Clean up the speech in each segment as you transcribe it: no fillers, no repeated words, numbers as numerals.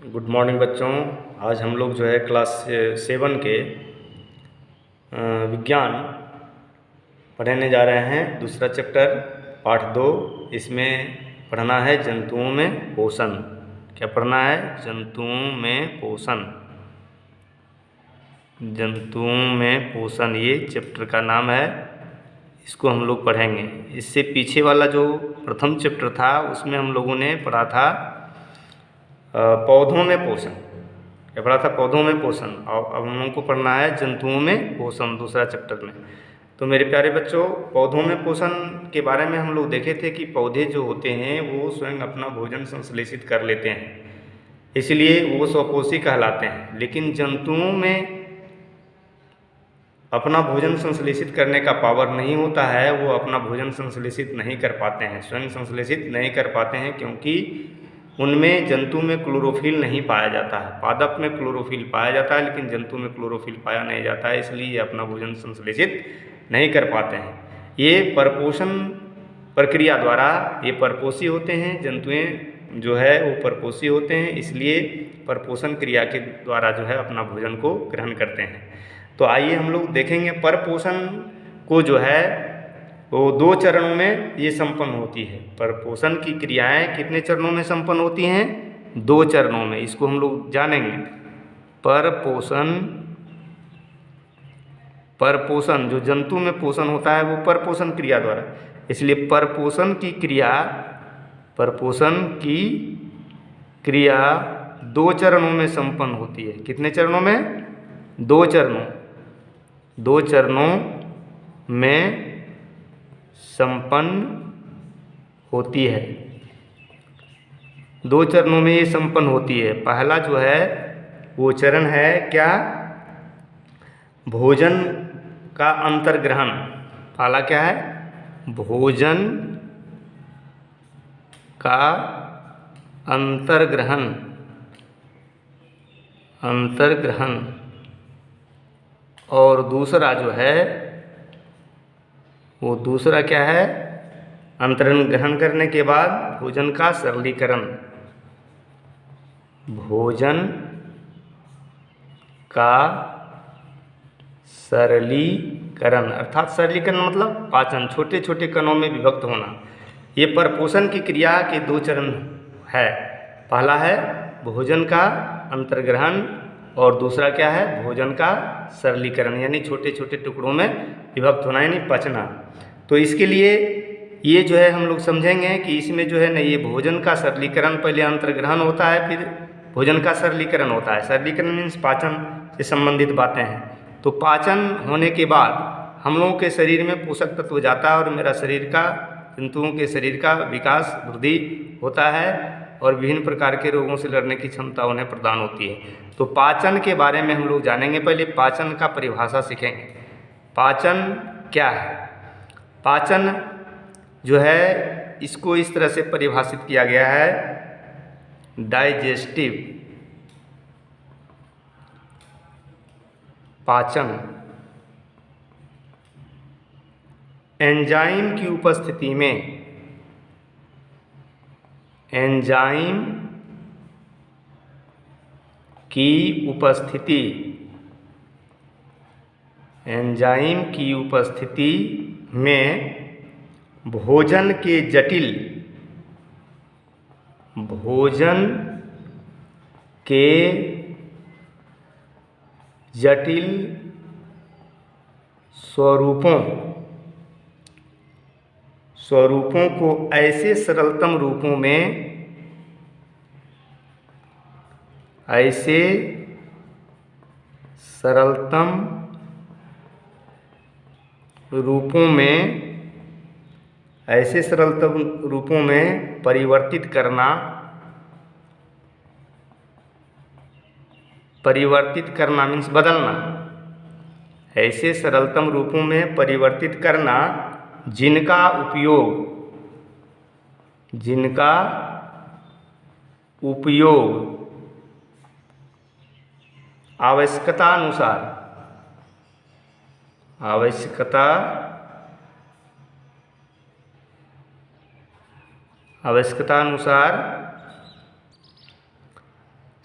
Good morning बच्चों। आज हम लोग जो है क्लास 7 के विज्ञान पढ़ने जा रहे हैं। दूसरा चैप्टर पाठ 2। इसमें पढ़ना है जंतुओं में पोषण। क्या पढ़ना है? जंतुओं में पोषण। जंतुओं में पोषण ये चैप्टर का नाम है। इसको हम लोग पढ़ेंगे। इससे पीछे वाला जो प्रथम चैप्टर था उसमें हम लोगों ने पढ़ा था पौधों में पोषण। क्या पढ़ा था? पौधों में पोषण। और अब हम लोगों को पढ़ना है जंतुओं में पोषण दूसरा चैप्टर में। तो मेरे प्यारे बच्चों, पौधों में पोषण के बारे में हम लोग देखे थे कि पौधे जो होते हैं वो स्वयं अपना भोजन संश्लेषित कर लेते हैं, इसलिए वो स्वपोषी कहलाते हैं। लेकिन जंतुओं में अपना भोजन संश्लेषित करने का पावर नहीं होता है। वो अपना भोजन संश्लेषित नहीं कर पाते हैं, स्वयं संश्लेषित नहीं कर पाते हैं, क्योंकि उनमें जंतु में क्लोरोफिल नहीं पाया जाता है। पादप में क्लोरोफिल पाया जाता है लेकिन जंतु में क्लोरोफिल पाया नहीं जाता है, इसलिए ये अपना भोजन संश्लेषित नहीं कर पाते हैं। ये परपोषण प्रक्रिया द्वारा ये परपोषी होते हैं। जंतुएं जो है वो परपोषी होते हैं, इसलिए परपोषण क्रिया के द्वारा जो है अपना भोजन को ग्रहण करते हैं। तो आइए हम लोग देखेंगे परपोषण को जो है वो 2 चरणों में ये संपन्न होती है। परपोषण की क्रियाएं कितने चरणों में संपन्न होती हैं? 2 चरणों में। इसको हम लोग जानेंगे। परपोषण जो जंतु में पोषण होता है वो परपोषण क्रिया द्वारा, इसलिए परपोषण की क्रिया 2 चरणों में संपन्न होती है। कितने चरणों में? 2 चरणों में संपन्न होती है। 2 चरणों में ये संपन्न होती है। पहला जो है वो चरण है क्या? भोजन का अंतर्ग्रहण। पहला क्या है? भोजन का अंतर्ग्रहण। और दूसरा जो है वो दूसरा क्या है? अंतरण ग्रहण करने के बाद भोजन का सरलीकरण। भोजन का सरलीकरण अर्थात सरलीकरण मतलब पाचन, छोटे छोटे कणों में विभक्त होना। ये परपोषण की क्रिया के 2 चरण है। पहला है भोजन का अंतर्ग्रहण और दूसरा क्या है? भोजन का सरलीकरण, यानी छोटे छोटे टुकड़ों में विभक्त होना, यानी पचना। तो इसके लिए ये जो है हम लोग समझेंगे कि इसमें जो है ना ये भोजन का सरलीकरण, पहले अंतर्ग्रहण होता है फिर भोजन का सरलीकरण होता है। सरलीकरण मीन्स पाचन से संबंधित बातें हैं। तो पाचन होने के बाद हम लोगों के शरीर में पोषक तत्व जाता है और मेरा शरीर का, जंतुओं के शरीर का विकास वृद्धि होता है और विभिन्न प्रकार के रोगों से लड़ने की क्षमता उन्हें प्रदान होती है। तो पाचन के बारे में हम लोग जानेंगे। पहले पाचन का परिभाषा सीखेंगे। पाचन क्या है? पाचन जो है इसको इस तरह से परिभाषित किया गया है, डाइजेस्टिव पाचन। एंजाइम की उपस्थिति में, एंजाइम की उपस्थिति में भोजन के जटिल स्वरूपों को ऐसे सरलतम रूपों में परिवर्तित करना मीन्स बदलना। ऐसे सरलतम रूपों में परिवर्तित करना जिनका उपयोग आवश्यकता अनुसार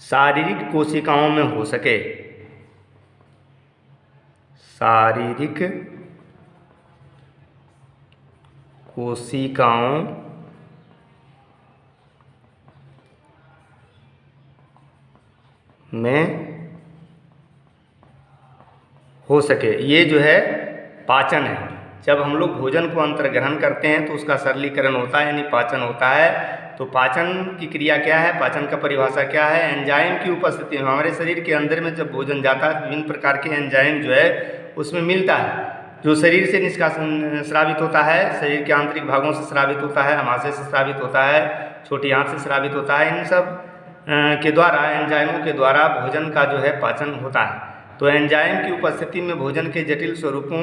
शारीरिक कोशिकाओं में हो सके, शारीरिक कोशिकाओं में हो सके। ये जो है पाचन है। जब हम लोग भोजन को अंतर्ग्रहण करते हैं तो उसका सरलीकरण होता है, यानी पाचन होता है। तो पाचन की क्रिया क्या है, पाचन का परिभाषा क्या है? एंजाइम की उपस्थिति में हमारे शरीर के अंदर में जब भोजन जाता है विभिन्न प्रकार के एंजाइम जो है उसमें मिलता है, जो शरीर से निष्कासन स्रावित होता है, शरीर के आंतरिक भागों से स्रावित होता है, आमाशय से स्रावित होता है, छोटी आंत से स्रावित होता है। इन सब के द्वारा, एंजाइमों के द्वारा भोजन का जो है पाचन होता है। तो एंजाइम की उपस्थिति में भोजन के जटिल स्वरूपों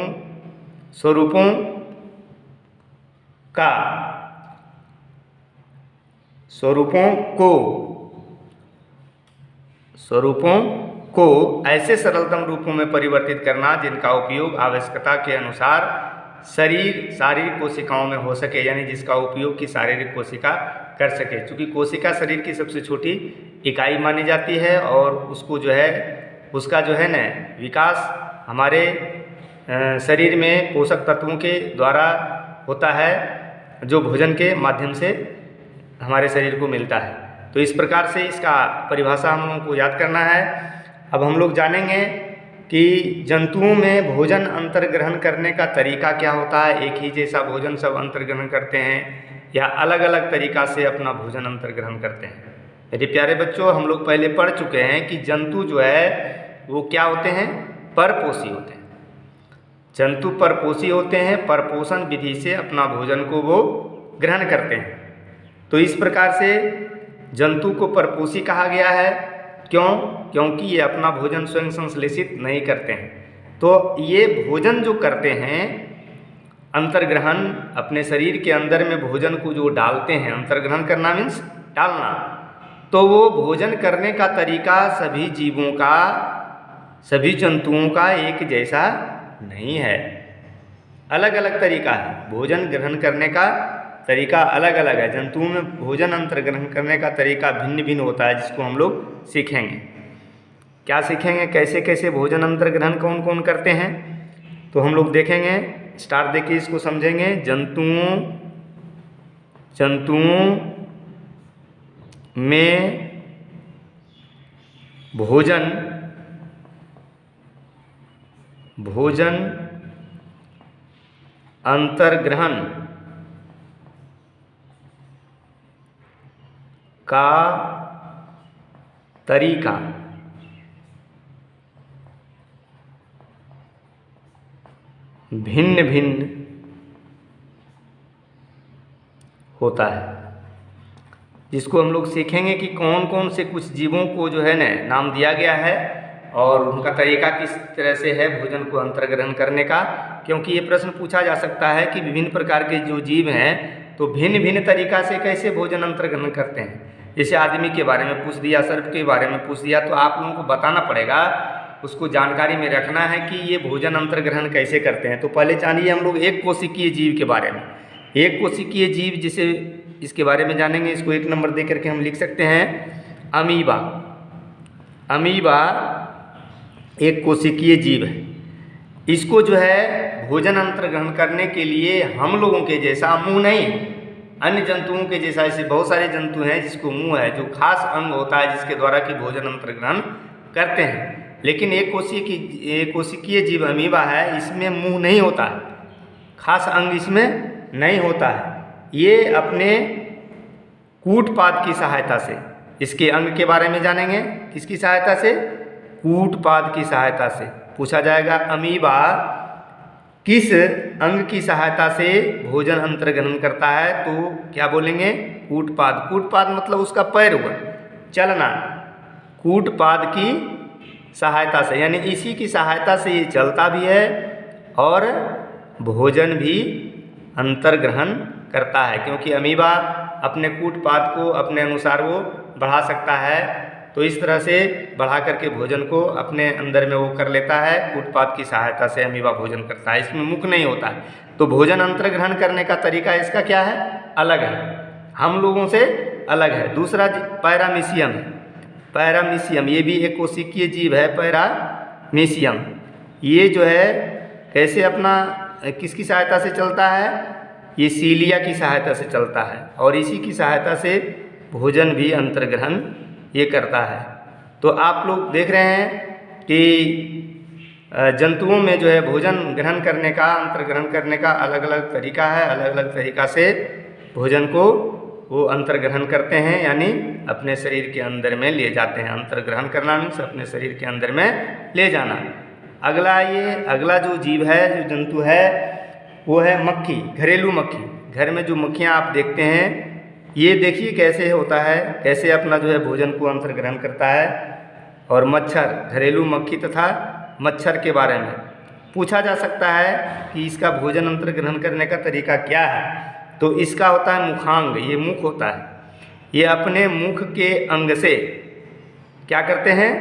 को ऐसे सरलतम रूपों में परिवर्तित करना जिनका उपयोग आवश्यकता के अनुसार शारीरिक कोशिकाओं में हो सके, यानी जिसका उपयोग की शारीरिक कोशिका कर सके। क्योंकि कोशिका शरीर की सबसे छोटी इकाई मानी जाती है और उसको जो है उसका जो है न विकास हमारे शरीर में पोषक तत्वों के द्वारा होता है, जो भोजन के माध्यम से हमारे शरीर को मिलता है। तो इस प्रकार से इसका परिभाषा हम लोगों को याद करना है। अब हम लोग जानेंगे कि जंतुओं में भोजन अंतर्ग्रहण करने का तरीका क्या होता है। एक ही जैसा भोजन सब अंतर्ग्रहण करते हैं या अलग अलग तरीक़ा से अपना भोजन अंतर्ग्रहण करते हैं। मेरे प्यारे बच्चों, हम लोग पहले पढ़ चुके हैं कि जंतु जो है वो क्या होते हैं, परपोषी होते हैं। जंतु परपोषी होते हैं, परपोषण विधि से अपना भोजन को वो ग्रहण करते हैं। तो इस प्रकार से जंतु को परपोषी कहा गया है। क्यों? क्योंकि ये अपना भोजन स्वयं संश्लेषित नहीं करते हैं। तो ये भोजन जो करते हैं अंतर्ग्रहण, अपने शरीर के अंदर में भोजन को जो डालते हैं, अंतर्ग्रहण करना मीन्स डालना, तो वो भोजन करने का तरीका सभी जीवों का, सभी जंतुओं का एक जैसा नहीं है, अलग अलग तरीका है। भोजन ग्रहण करने का तरीका अलग अलग है। जंतुओं में भोजन अंतर्ग्रहण करने का तरीका भिन्न भिन्न होता है, जिसको हम लोग सीखेंगे। क्या सीखेंगे, कैसे कैसे भोजन अंतर्ग्रहण कौन कौन करते हैं, तो हम लोग देखेंगे। स्टार्ट देखिए, इसको समझेंगे। जंतुओं में भोजन अंतर्ग्रहण का तरीका भिन्न भिन्न होता है, जिसको हम लोग सीखेंगे कि कौन कौन से कुछ जीवों को जो है न नाम दिया गया है और उनका तरीका किस तरह से है भोजन को अंतर्ग्रहण करने का। क्योंकि ये प्रश्न पूछा जा सकता है कि विभिन्न प्रकार के जो जीव हैं तो भिन्न भिन्न तरीका से कैसे भोजन अंतर्ग्रहण करते हैं। जैसे आदमी के बारे में पूछ दिया, सर्प के बारे में पूछ दिया, तो आप लोगों को बताना पड़ेगा, उसको जानकारी में रखना है कि ये भोजन अंतर्ग्रहण कैसे करते हैं। तो पहले जानिए हम लोग एक कोशिकीय जीव के बारे में। एक कोशिकीय जीव जिसे इसके बारे में जानेंगे, इसको 1 नंबर दे करके हम लिख सकते हैं अमीबा। अमीबा एक कोशिकीय जीव है। इसको जो है भोजन अंतर्ग्रहण करने के लिए हम लोगों के जैसा मुंह नहीं, अन्य जंतुओं के जैसा, ऐसे बहुत सारे जंतु हैं जिसको मुंह है, जो खास अंग होता है जिसके द्वारा कि भोजन अंतर्ग्रहण करते हैं। लेकिन एक कोशिकीय जीव अमीबा है, इसमें मुंह नहीं होता है, खास अंग इसमें नहीं होता है। ये अपने कूटपाद की सहायता से, इसके अंग के बारे में जानेंगे, किसकी सहायता से, कूटपाद की सहायता से। पूछा जाएगा अमीबा किस अंग की सहायता से भोजन अंतर्ग्रहण करता है, तो क्या बोलेंगे, कूटपाद। कूटपाद मतलब उसका पैर हुआ, चलना, कूटपाद की सहायता से, यानी इसी की सहायता से ये चलता भी है और भोजन भी अंतर्ग्रहण करता है। क्योंकि अमीबा अपने कूटपाद को अपने अनुसार वो बढ़ा सकता है, तो इस तरह से बढ़ा करके भोजन को अपने अंदर में वो कर लेता है। कूटपाद की सहायता से अमीबा भोजन करता है, इसमें मुख नहीं होता है। तो भोजन अंतर्ग्रहण करने का तरीका इसका क्या है, अलग है, हम लोगों से अलग है। दूसरा पैरामीशियम है। पैरामीशियम, ये भी एक कोशिकीय जीव है पैरामीशियम। ये जो है कैसे अपना किसकी सहायता से चलता है, ये सीलिया की सहायता से चलता है और इसी की सहायता से भोजन भी अंतर्ग्रहण ये करता है। तो आप लोग देख रहे हैं कि जंतुओं में जो है भोजन ग्रहण करने का, अंतर्ग्रहण करने का अलग अलग तरीका है, अलग अलग तरीका से भोजन को वो अंतर्ग्रहण करते हैं, यानी अपने शरीर के अंदर में ले जाते हैं। अंतर्ग्रहण करना मीन्स अपने शरीर के अंदर में ले जाना। अगला जो जीव है, जो जंतु है, वो है मक्खी, घरेलू मक्खी। घर में जो मक्खियाँ आप देखते हैं, ये देखिए कैसे होता है, कैसे अपना जो है भोजन को अंतर्ग्रहण करता है। और मच्छर, घरेलू मक्खी तथा मच्छर के बारे में पूछा जा सकता है कि इसका भोजन अंतर्ग्रहण करने का तरीका क्या है। तो इसका होता है मुखांग, ये मुख होता है। ये अपने मुख के अंग से क्या करते हैं,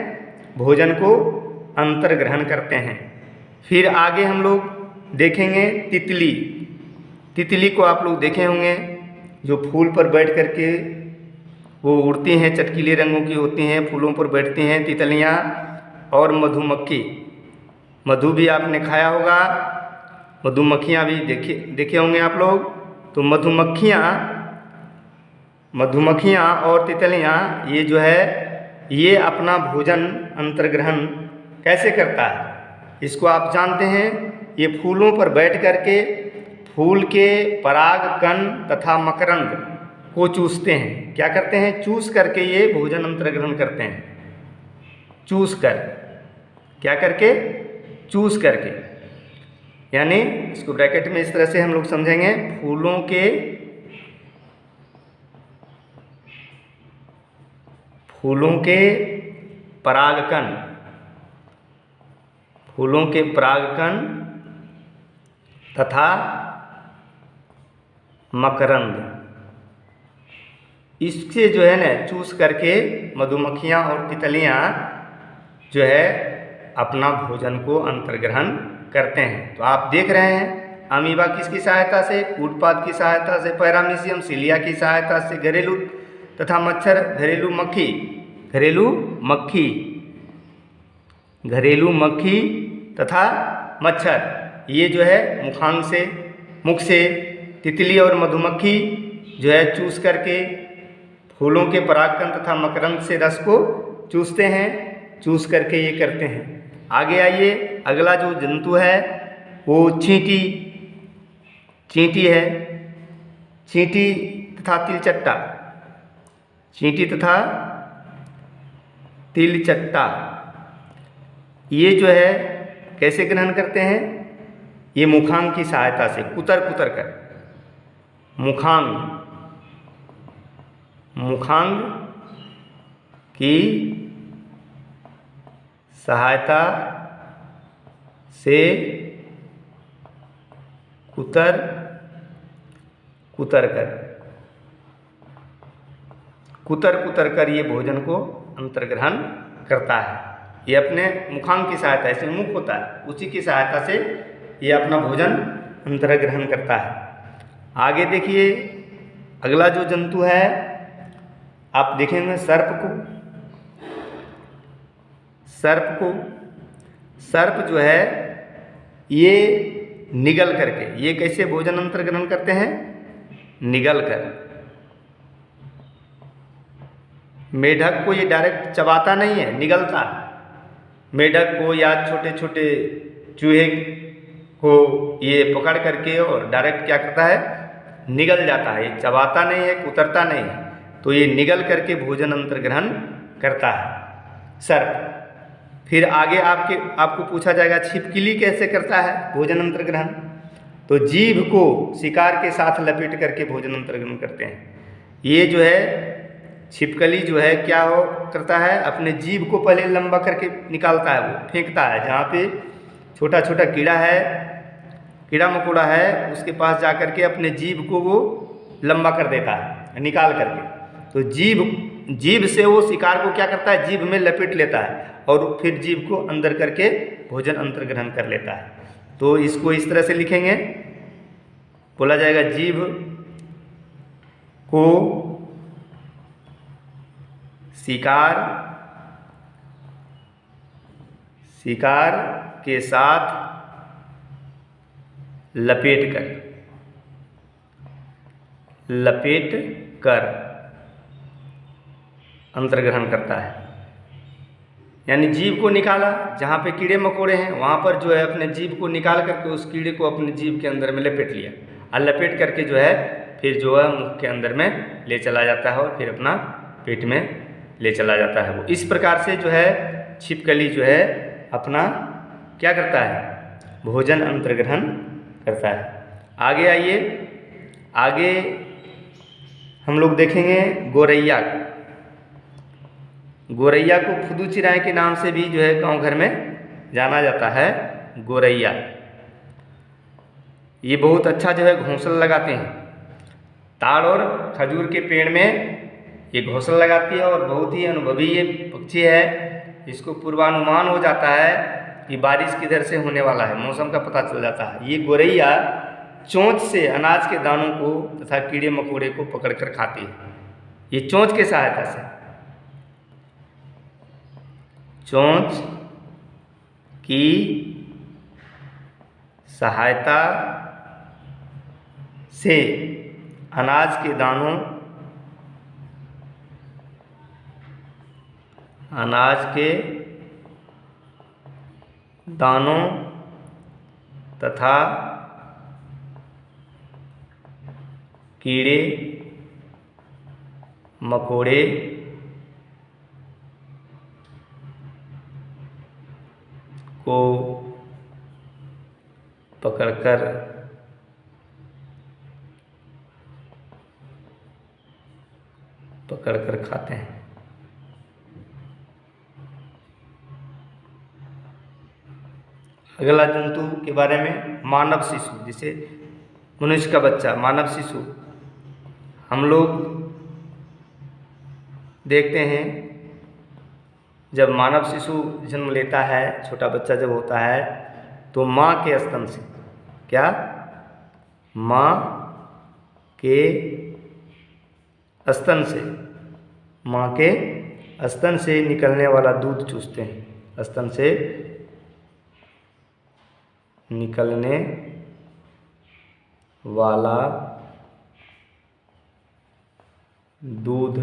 भोजन को अंतर्ग्रहण करते हैं। फिर आगे हम लोग देखेंगे तितली। तितली को आप लोग देखे होंगे, जो फूल पर बैठ करके वो उड़ती हैं, चटकीले रंगों की होती हैं, फूलों पर बैठती हैं तितलियाँ। और मधुमक्खी, मधु भी आपने खाया होगा, मधुमक्खियाँ भी देखे होंगे आप लोग। तो मधुमक्खियाँ और तितलियाँ ये जो है ये अपना भोजन अंतर्ग्रहण कैसे करता है, इसको आप जानते हैं। ये फूलों पर बैठ करके फूल के पराग कण तथा मकरंद को चूसते हैं। क्या करते हैं, चूस करके ये भोजन अंतर्ग्रहण करते हैं। चूस कर, क्या करके, चूस करके, यानी इसको ब्रैकेट में इस तरह से हम लोग समझेंगे, फूलों के परागकण, फूलों के परागकण तथा मकरंद, इससे जो है ना चूस करके मधुमक्खियाँ और तितलियाँ जो है अपना भोजन को अंतर्ग्रहण करते हैं। तो आप देख रहे हैं अमीबा किसकी सहायता से, कूटपाद की सहायता से, पैरामीशियम सीलिया की सहायता से, घरेलू तथा मच्छर, घरेलू मक्खी तथा मच्छर, ये जो है मुखांग से, मुख से तितली और मधुमक्खी जो है चूस करके फूलों के परागकण तथा मकरंद से रस को चूसते हैं, चूस करके ये करते हैं। आगे आइए, अगला जो जंतु है वो चींटी है। चींटी तथा तिलचट्टा, ये जो है कैसे ग्रहण करते हैं, ये मुखांग की सहायता से कुतर कर, मुखांग की सहायता से कुतर कर ये भोजन को अंतर्ग्रहण करता है। ये अपने मुखांग की सहायता, इसमें मुख होता है, उसी की सहायता से ये अपना भोजन अंतर्ग्रहण करता है। आगे देखिए, अगला जो जंतु है आप देखेंगे सर्प जो है ये निगल करके, ये कैसे भोजन अंतर्ग्रहण करते हैं, निगल कर। मेढक को ये डायरेक्ट चबाता नहीं है, निगलता है। मेढक को या छोटे छोटे चूहे को ये पकड़ करके और डायरेक्ट क्या करता है, निगल जाता है। ये चबाता नहीं है, कुतरता नहीं है, तो ये निगल करके भोजन अंतर्ग्रहण करता है सर्प। फिर आगे आपको पूछा जाएगा छिपकली कैसे करता है भोजन अंतर्ग्रहण। तो जीभ को शिकार के साथ लपेट करके भोजन अंतर्ग्रहण करते हैं। ये जो है छिपकली जो है क्या करता है, अपने जीभ को पहले लंबा करके निकालता है, वो फेंकता है। जहाँ पे छोटा छोटा कीड़ा मकोड़ा है उसके पास जा करके अपने जीभ को वो लंबा कर देता है निकाल करके। तो जीभ से वो शिकार को क्या करता है, जीभ में लपेट लेता है और फिर जीभ को अंदर करके भोजन अंतर्ग्रहण कर लेता है। तो इसको इस तरह से लिखेंगे, बोला जाएगा जीभ को शिकार शिकार के साथ लपेट कर अंतर्ग्रहण करता है। यानी जीभ को निकाला, जहाँ पे कीड़े मकोड़े हैं वहाँ पर जो है अपने जीभ को निकाल करके उस कीड़े को अपने जीभ के अंदर में लपेट लिया, और लपेट करके जो है फिर जो है मुख के अंदर में ले चला जाता है और फिर अपना पेट में ले चला जाता है। वो इस प्रकार से जो है छिपकली जो है अपना क्या करता है, भोजन अंतर्ग्रहण करता है। आगे आइए, आगे हम लोग देखेंगे गोरैया। गोरैया को फुदू चिराय के नाम से भी जो है गांव घर में जाना जाता है। गोरैया ये बहुत अच्छा जो है घोंसला लगाते हैं। ताड़ और खजूर के पेड़ में ये घोंसला लगाती है और बहुत ही अनुभवी ये पक्षी है। इसको पूर्वानुमान हो जाता है कि बारिश किधर से होने वाला है, मौसम का पता चल जाता है। ये गोरैया चोंच से अनाज के दानों को तथा कीड़े मकोड़े को पकड़कर खाती है। ये चोंच की सहायता से, चोंच की सहायता से अनाज के दानों तथा कीड़े मकोड़े को पकड़कर खाते हैं। अगला जंतु के बारे में मानव शिशु, जिसे मनुष्य का बच्चा मानव शिशु। हम लोग देखते हैं जब मानव शिशु जन्म लेता है, छोटा बच्चा जब होता है तो माँ के स्तन से, क्या, माँ के स्तन से, माँ के स्तन से निकलने वाला दूध चूसते हैं। स्तन से निकलने वाला दूध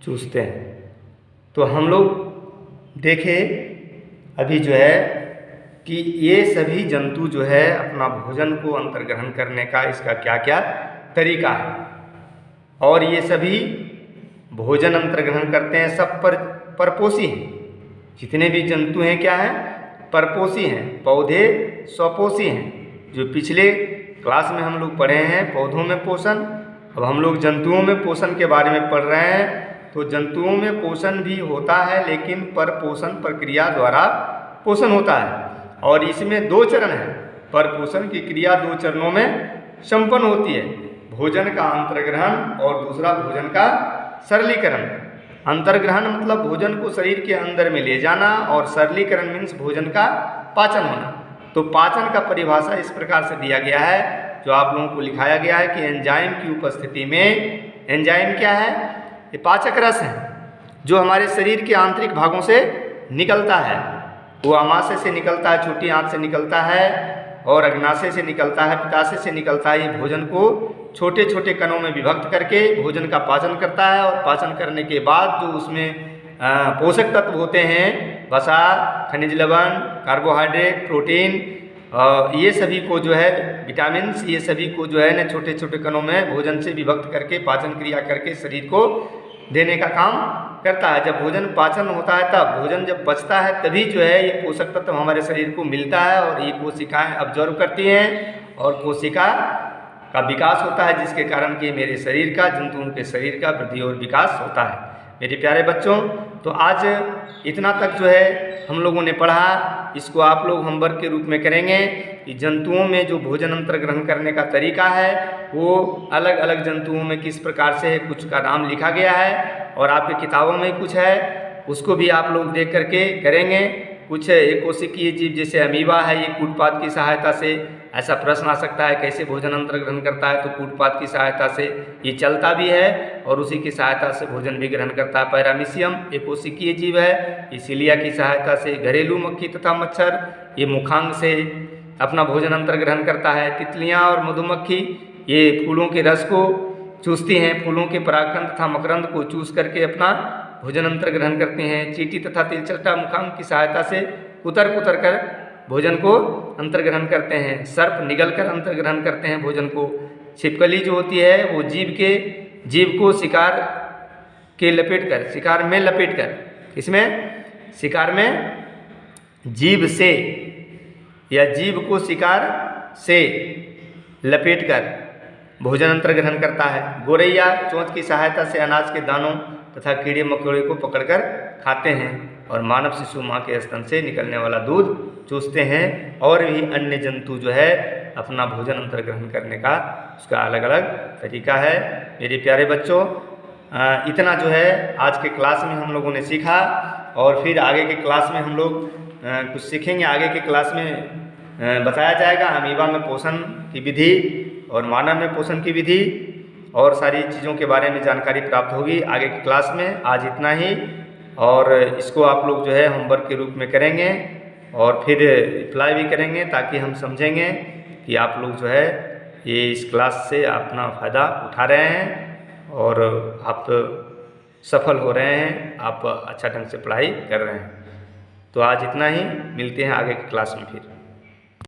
चूसते हैं। तो हम लोग देखें अभी जो है कि ये सभी जंतु जो है अपना भोजन को अंतर्ग्रहण करने का इसका क्या क्या तरीका है, और ये सभी भोजन अंतर्ग्रहण करते हैं। सब परपोषी हैं। जितने भी जंतु हैं क्या हैं, परपोषी हैं। पौधे स्वपोषी हैं। जो पिछले क्लास में हम लोग पढ़े हैं पौधों में पोषण, अब हम लोग जंतुओं में पोषण के बारे में पढ़ रहे हैं। तो जंतुओं में पोषण भी होता है, लेकिन परपोषण प्रक्रिया द्वारा पोषण होता है, और इसमें 2 चरण हैं। परपोषण की क्रिया 2 चरणों में संपन्न होती है, भोजन का अंतर्ग्रहण और दूसरा भोजन का सरलीकरण। अंतर्ग्रहण मतलब भोजन को शरीर के अंदर में ले जाना, और सरलीकरण मीन्स भोजन का पाचन होना। तो पाचन का परिभाषा इस प्रकार से दिया गया है, जो आप लोगों को लिखाया गया है कि एंजाइम की उपस्थिति में, एंजाइम क्या है, ये पाचक रस है जो हमारे शरीर के आंतरिक भागों से निकलता है। वो अमाशय से निकलता है, छोटी आंत से निकलता है, और अग्नाशय से निकलता है, पित्ताशय से निकलता है। ये भोजन को छोटे छोटे कणों में विभक्त करके भोजन का पाचन करता है, और पाचन करने के बाद जो उसमें पोषक तत्व होते हैं, वसा, खनिज लवण, कार्बोहाइड्रेट, प्रोटीन, ये सभी को जो है विटामिन्स, ये सभी को जो है ना छोटे छोटे कणों में भोजन से विभक्त करके पाचन क्रिया करके शरीर को देने का काम करता है। जब भोजन पाचन होता है, तब भोजन जब पचता है, तभी जो है ये पोषक तत्व हमारे शरीर को मिलता है, और ये कोशिकाएं ऑब्जर्व करती हैं, और कोशिका का विकास होता है, जिसके कारण कि मेरे शरीर का, जंतुओं के शरीर का वृद्धि और विकास होता है। मेरे प्यारे बच्चों, तो आज इतना तक जो है हम लोगों ने पढ़ा। इसको आप लोग होमवर्क के रूप में करेंगे कि जंतुओं में जो भोजन अंतर ग्रहण करने का तरीका है वो अलग अलग जंतुओं में किस प्रकार से है, कुछ का नाम लिखा गया है और आपकी किताबों में कुछ है, उसको भी आप लोग देख करके करेंगे। कुछ एकोशिकीय जीव जैसे अमीबा है, ये कूटपाद की सहायता से, ऐसा प्रश्न आ सकता है कैसे भोजन अंतर ग्रहण करता है, तो कूटपाद की सहायता से ये चलता भी है और उसी की सहायता से भोजन भी ग्रहण करता है। पैरामीशियम एकोशिकीय जीव है, इसीलिया की सहायता से। घरेलू मक्खी तथा मच्छर ये मुखांग से अपना भोजन अंतर ग्रहण करता है। तितलियाँ और मधुमक्खी ये फूलों के रस को चूसती हैं, फूलों के परागकण तथा मकरंद को चूस करके अपना भोजन अंतर ग्रहण करते हैं। चींटी तथा तिलचट्टा मुखांग की सहायता से कुतर कुतर कर भोजन को अंतर ग्रहण करते हैं। सर्प निगल कर अंतर ग्रहण करते हैं भोजन को। छिपकली जो होती है वो जीव को शिकार में लपेट कर इसमें शिकार में जीव से या जीव को शिकार से लपेट कर भोजन अंतर ग्रहण करता है। गोरैया चोंच की सहायता से अनाज के दानों तथा कीड़े मकोड़े को पकड़कर खाते हैं और मानव शिशु माँ के स्तन से निकलने वाला दूध चूसते हैं। और भी अन्य जंतु जो है अपना भोजन अंतर ग्रहण करने का उसका अलग अलग तरीका है। मेरे प्यारे बच्चों, इतना जो है आज के क्लास में हम लोगों ने सीखा और फिर आगे के क्लास में हम लोग कुछ सीखेंगे। आगे के क्लास में बताया जाएगा अमीबा में पोषण की विधि और मानव में पोषण की विधि और सारी चीज़ों के बारे में जानकारी प्राप्त होगी आगे की क्लास में। आज इतना ही, और इसको आप लोग जो है होमवर्क के रूप में करेंगे और फिर रिप्लाई भी करेंगे ताकि हम समझेंगे कि आप लोग जो है ये इस क्लास से अपना फ़ायदा उठा रहे हैं और आप सफल हो रहे हैं, आप अच्छा ढंग से पढ़ाई कर रहे हैं। तो आज इतना ही, मिलते हैं आगे की क्लास में फिर।